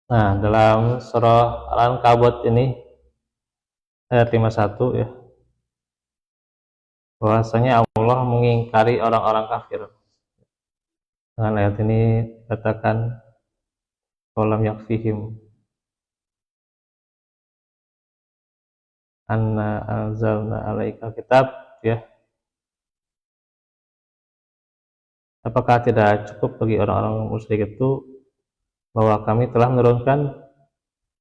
Nah, dalam surah Al-Ankabut ini ayat 51 ya, bahwasanya Allah mengingkari orang-orang kafir. Dengan ayat ini katakan walam yakfihim anna anzalna alaika kitab ya. Apakah tidak cukup bagi orang-orang musyrik itu bahwa kami telah menurunkan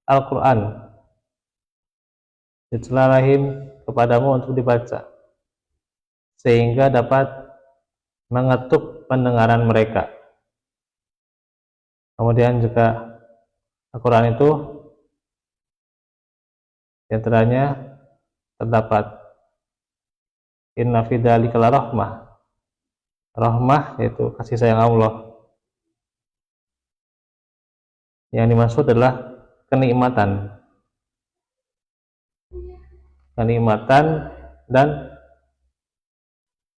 Al-Quran rahim kepadamu untuk dibaca sehingga dapat mengetuk pendengaran mereka. Kemudian juga Al-Quran itu diantaranya terdapat inna fi dzalika larahmah, rahmah yaitu kasih sayang Allah. Yang dimaksud adalah kenikmatan dan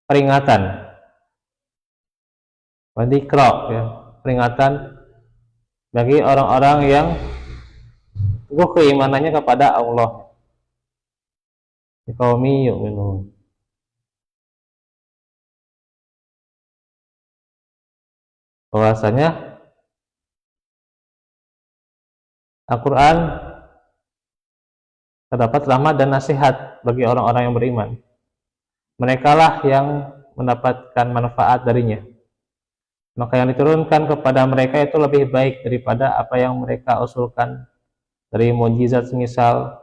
peringatan. Wadikra ya, peringatan bagi orang-orang yang teguh keimanannya kepada Allah. Qaumi yu'minun. Bahwasanya Al-Quran terdapat rahmat dan nasihat bagi orang-orang yang beriman. Mereka lah yang mendapatkan manfaat darinya. Maka yang diturunkan kepada mereka itu lebih baik daripada apa yang mereka usulkan dari mukjizat semisal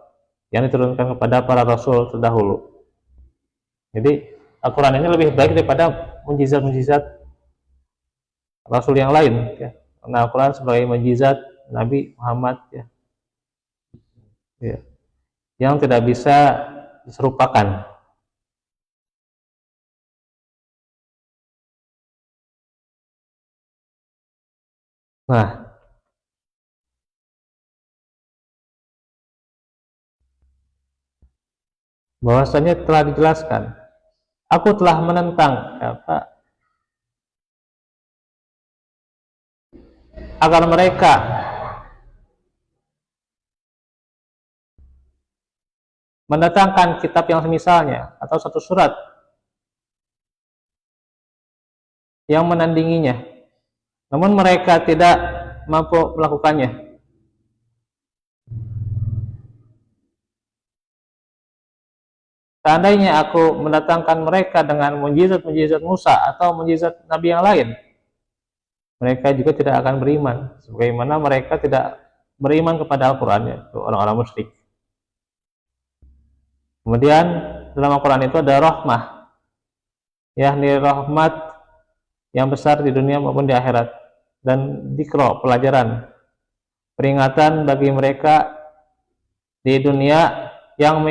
yang diturunkan kepada para rasul terdahulu. Jadi Al-Quran ini lebih baik daripada mukjizat-mukjizat rasul yang lain ya. Karena Al-Quran sebagai mukjizat Nabi Muhammad ya, yang tidak bisa diserupakan. Nah, bahwasanya telah dijelaskan, aku telah menentang agar mereka mendatangkan kitab yang semisalnya atau satu surat yang menandinginya, namun mereka tidak mampu melakukannya. Seandainya aku mendatangkan mereka dengan mukjizat-mukjizat Musa atau mukjizat Nabi yang lain, mereka juga tidak akan beriman, sebagaimana mereka tidak beriman kepada Al-Quran, yaitu orang-orang musyrik. Kemudian dalam Al-Quran itu ada rahmah, yakni rahmat yang besar di dunia maupun di akhirat, dan dzikra, pelajaran, peringatan bagi mereka di dunia yang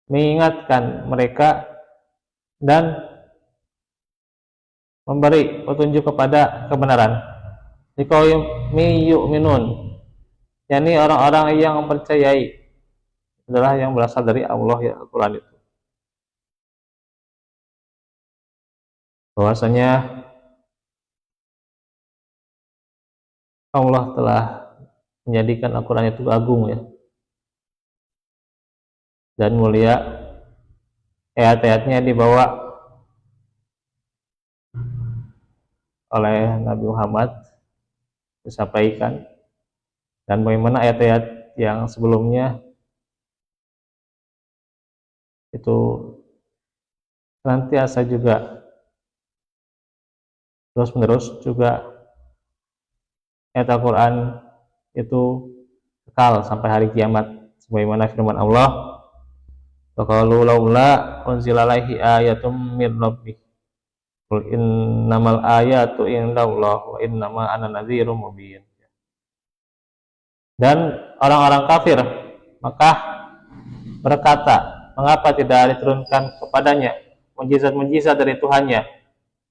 mengingatkan mereka dan memberi petunjuk kepada kebenaran. Liqaumi yu'minun, yakni orang-orang yang mempercayai adalah yang berasal dari Allah ya, Al-Quran itu. Bahwasanya Allah telah menjadikan Al-Quran itu agung ya dan mulia. Ayat-ayatnya dibawa oleh Nabi Muhammad, disampaikan, dan bagaimana ayat-ayat yang sebelumnya itu senantiasa juga terus-menerus juga ayat Al-Quran itu kekal sampai hari kiamat, sebagaimana firman Allah, "Faqalu laula unzila alaihi ayatum mir rabbih qul innamal ayatu indallah wa innama ana nadhirum mubin." Dan orang-orang kafir maka berkata, mengapa tidak diturunkan kepadanya mukjizat-mukjizat dari Tuhannya?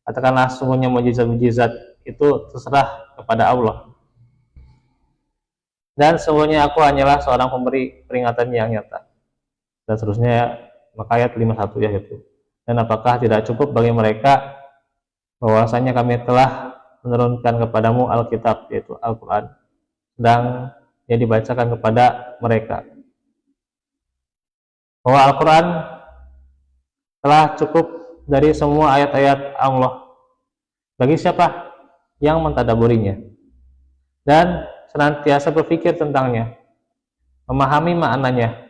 Katakanlah, sungguhnya mukjizat-mukjizat itu terserah kepada Allah, dan sungguhnya aku hanyalah seorang pemberi peringatan yang nyata, dan seterusnya. Maka ayat 51 ya itu. Dan apakah tidak cukup bagi mereka bahwasanya kami telah menurunkan kepadamu Alkitab, yaitu Al-Quran, sedang yang dibacakan kepada mereka. Bahwa Al-Quran telah cukup dari semua ayat-ayat Allah bagi siapa yang mentadaburinya dan senantiasa berpikir tentangnya, memahami maknanya,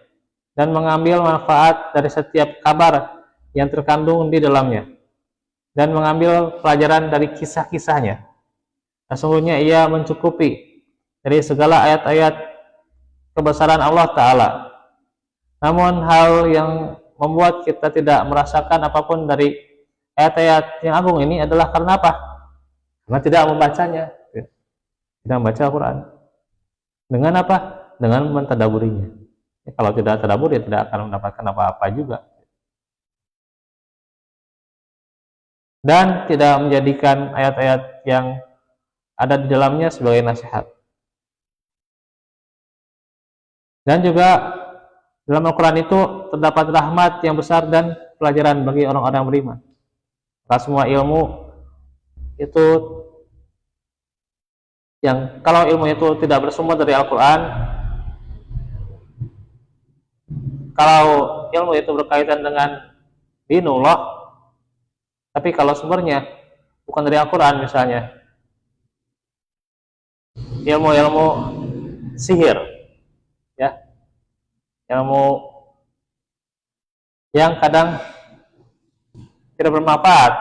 dan mengambil manfaat dari setiap kabar yang terkandung di dalamnya, dan mengambil pelajaran dari kisah-kisahnya. Sesungguhnya ia mencukupi dari segala ayat-ayat kebesaran Allah Ta'ala. Namun hal yang membuat kita tidak merasakan apapun dari ayat-ayat yang agung ini adalah karena apa? Karena tidak membacanya, tidak membaca Al-Quran. Dengan apa? Dengan mentadaburinya. Kalau tidak tadabur, ya tidak akan mendapatkan apa-apa juga. Dan tidak menjadikan ayat-ayat yang ada di dalamnya sebagai nasihat. Dan juga dalam Al-Quran itu terdapat rahmat yang besar dan pelajaran bagi orang-orang yang beriman. Maka semua ilmu itu, yang kalau ilmu itu tidak bersumber dari Al-Quran, kalau ilmu itu berkaitan dengan dinullah, tapi kalau sumbernya bukan dari Al-Quran, misalnya ilmu-ilmu sihir, ya, ilmu yang kadang tidak bermanfaat,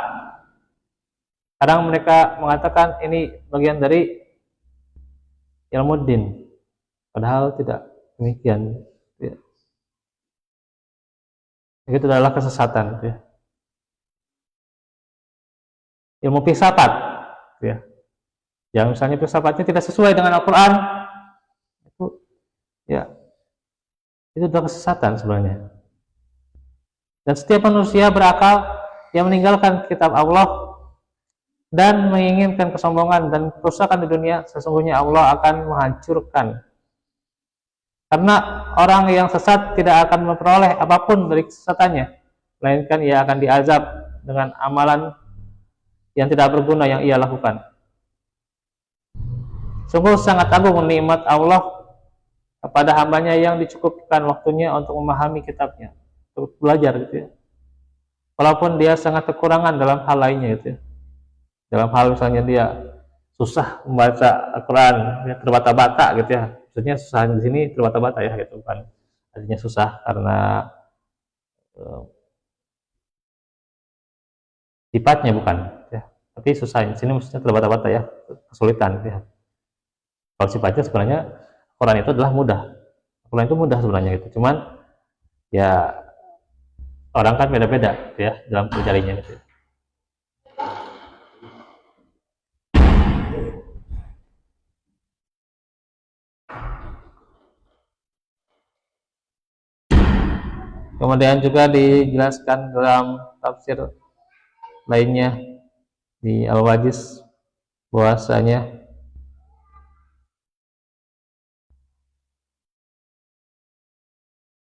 kadang mereka mengatakan ini bagian dari ilmu din, padahal tidak demikian, ya. Itu adalah kesesatan, ya. Ilmu filsafat, ya, yang misalnya filsafatnya tidak sesuai dengan Al-Quran, itu, ya, itu adalah kesesatan sebenarnya. Dan setiap manusia berakal yang meninggalkan kitab Allah dan menginginkan kesombongan dan kerusakan di dunia, sesungguhnya Allah akan menghancurkan. Karena orang yang sesat tidak akan memperoleh apapun dari kesesatannya, melainkan ia akan diazab dengan amalan yang tidak berguna yang ia lakukan. Sungguh sangat agung nikmat Allah kepada hambanya yang dicukupkan waktunya untuk memahami kitabnya, untuk belajar, gitu ya. Walaupun dia sangat kekurangan dalam hal lainnya, gitu ya. Dalam hal misalnya dia susah membaca Al-Quran, ya, terbata-bata, gitu ya. Maksudnya susah di sini terbata-bata, ya, gitu kan. Artinya susah karena sifatnya bukan, ya. Tapi susah di sini maksudnya terbata-bata, ya, kesulitan, ya. Kalau sifatnya sebenarnya Quran itu adalah mudah. Quran itu mudah sebenarnya, gitu. Cuman ya orang kan beda-beda, ya, dalam mencarinya, gitu. Kemudian juga dijelaskan dalam tafsir lainnya di Al-Wajiz bahwasanya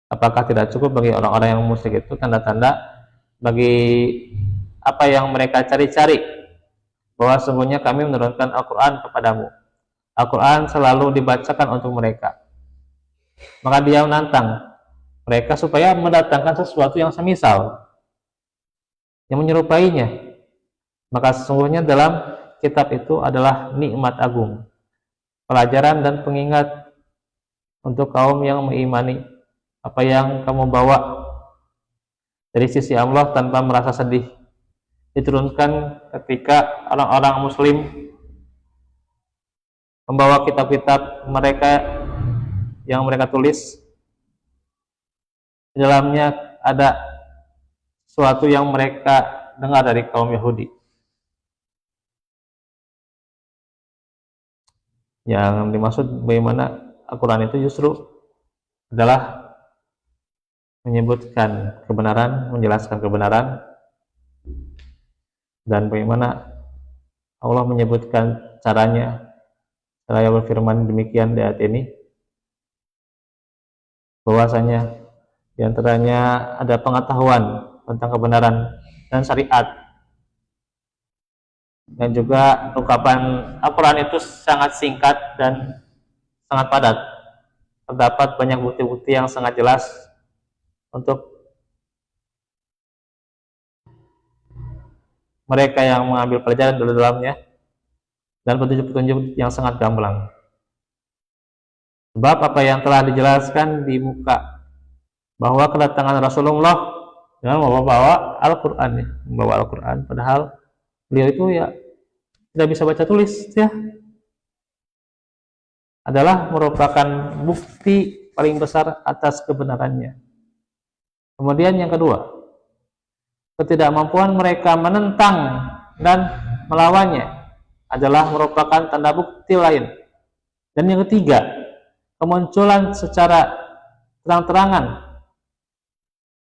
apakah tidak cukup bagi orang-orang yang musyrik itu tanda-tanda bagi apa yang mereka cari-cari, bahwa sungguhnya kami menurunkan Al-Quran kepadamu. Al-Quran selalu dibacakan untuk mereka. Maka dia menantang mereka supaya mendatangkan sesuatu yang semisal, yang menyerupainya. Maka sesungguhnya dalam kitab itu adalah nikmat agung, pelajaran dan pengingat untuk kaum yang mengimani apa yang kamu bawa dari sisi Allah tanpa merasa sedih. Diturunkan ketika orang-orang muslim membawa kitab-kitab mereka yang mereka tulis, di dalamnya ada sesuatu yang mereka dengar dari kaum Yahudi. Yang dimaksud bagaimana Al-Quran itu justru adalah menyebutkan kebenaran, menjelaskan kebenaran, dan bagaimana Allah menyebutkan caranya. Saya berfirman demikian di ayat ini, bahwasanya di antaranya ada pengetahuan tentang kebenaran dan syariat, Dan juga ungkapan Al-Quran itu sangat singkat dan sangat padat. Terdapat banyak bukti-bukti yang sangat jelas untuk mereka yang mengambil pelajaran dari dalamnya, dan petunjuk-petunjuk yang sangat gamblang. Sebab apa yang telah dijelaskan di muka, bahwa kedatangan Rasulullah dengan membawa Al-Quran, ya, membawa Al-Quran, padahal beliau itu ya tidak bisa baca tulis, ya, adalah merupakan bukti paling besar atas kebenarannya. Kemudian yang kedua, ketidakmampuan mereka menentang dan melawannya adalah merupakan tanda bukti lain. Dan yang ketiga, kemunculan secara terang-terangan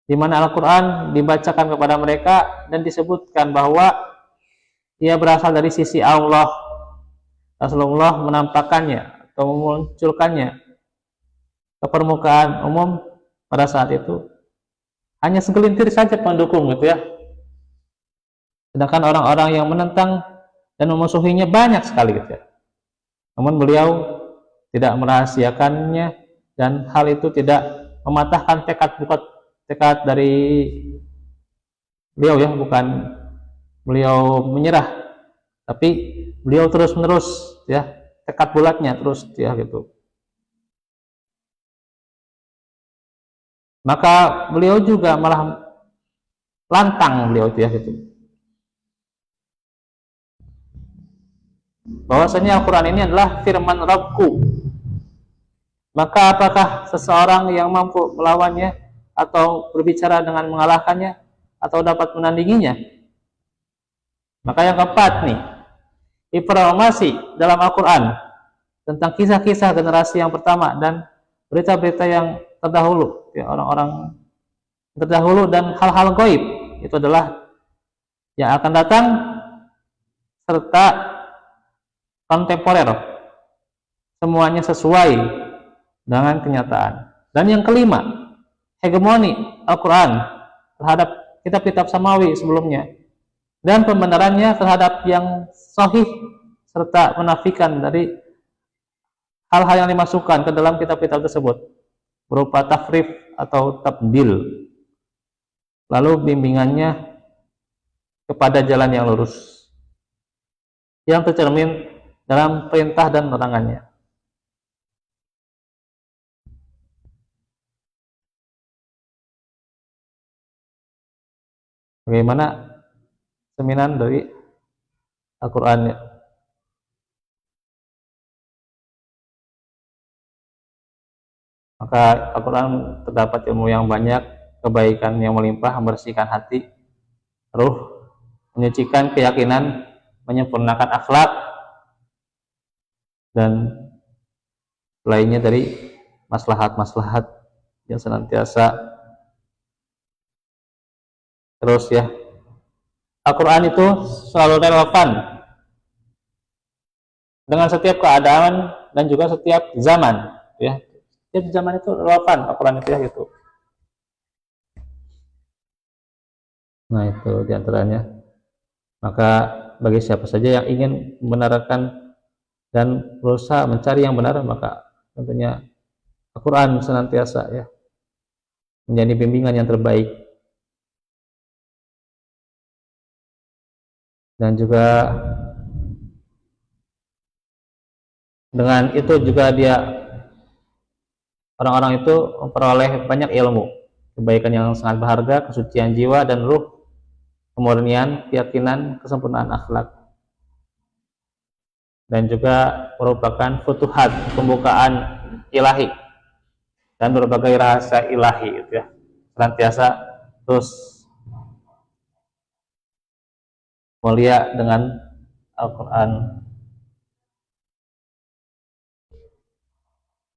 di mana Al-Quran dibacakan kepada mereka dan disebutkan bahwa ia berasal dari sisi Allah. Rasulullah menampakkannya atau memunculkannya ke permukaan umum pada saat itu hanya segelintir saja pendukung, gitu ya. Sedangkan orang-orang yang menentang dan memusuhinya banyak sekali, gitu ya. Namun beliau tidak merahasiakannya, dan hal itu tidak mematahkan tekad dari beliau, ya, bukan beliau menyerah, tapi beliau terus-menerus, ya, tekad bulatnya terus, ya, gitu. Maka beliau juga malah lantang, beliau itu, ya, gitu, bahwasanya Al-Quran ini adalah firman Rabbku. Maka apakah seseorang yang mampu melawannya atau berbicara dengan mengalahkannya atau dapat menandinginya? Maka yang keempat nih, informasi dalam Al-Quran tentang kisah-kisah generasi yang pertama dan berita-berita yang terdahulu, ya, orang-orang terdahulu, dan hal-hal gaib itu adalah yang akan datang serta kontemporer, semuanya sesuai dengan kenyataan. Dan yang kelima, hegemoni Al-Quran terhadap kitab-kitab samawi sebelumnya dan pembenarannya terhadap yang sahih, serta menafikan dari hal-hal yang dimasukkan ke dalam kitab-kitab tersebut berupa tahrif atau tabdil, lalu bimbingannya kepada jalan yang lurus yang tercermin dalam perintah dan larangannya. Bagaimana cerminan dari Al-Quran? Maka Al-Quran terdapat ilmu yang banyak, kebaikan yang melimpah, membersihkan hati, ruh, menyucikan keyakinan, menyempurnakan akhlak, dan lainnya dari maslahat-maslahat yang senantiasa terus, ya. Al-Quran itu selalu relevan dengan setiap keadaan dan juga setiap zaman, ya. Setiap zaman itu relevan Al-Quran itu, ya, gitu. Nah, itu diantaranya. Maka bagi siapa saja yang ingin membenarkan dan berusaha mencari yang benar, maka tentunya Al-Quran senantiasa, ya, menjadi bimbingan yang terbaik. Dan juga dengan itu juga orang-orang itu memperoleh banyak ilmu, kebaikan yang sangat berharga, kesucian jiwa dan ruh, kemurnian keyakinan, kesempurnaan akhlak, dan juga merupakan futuhat, pembukaan ilahi dan berbagai rahasia ilahi, gitu, ya, senantiasa terus mulia dengan Al-Quran.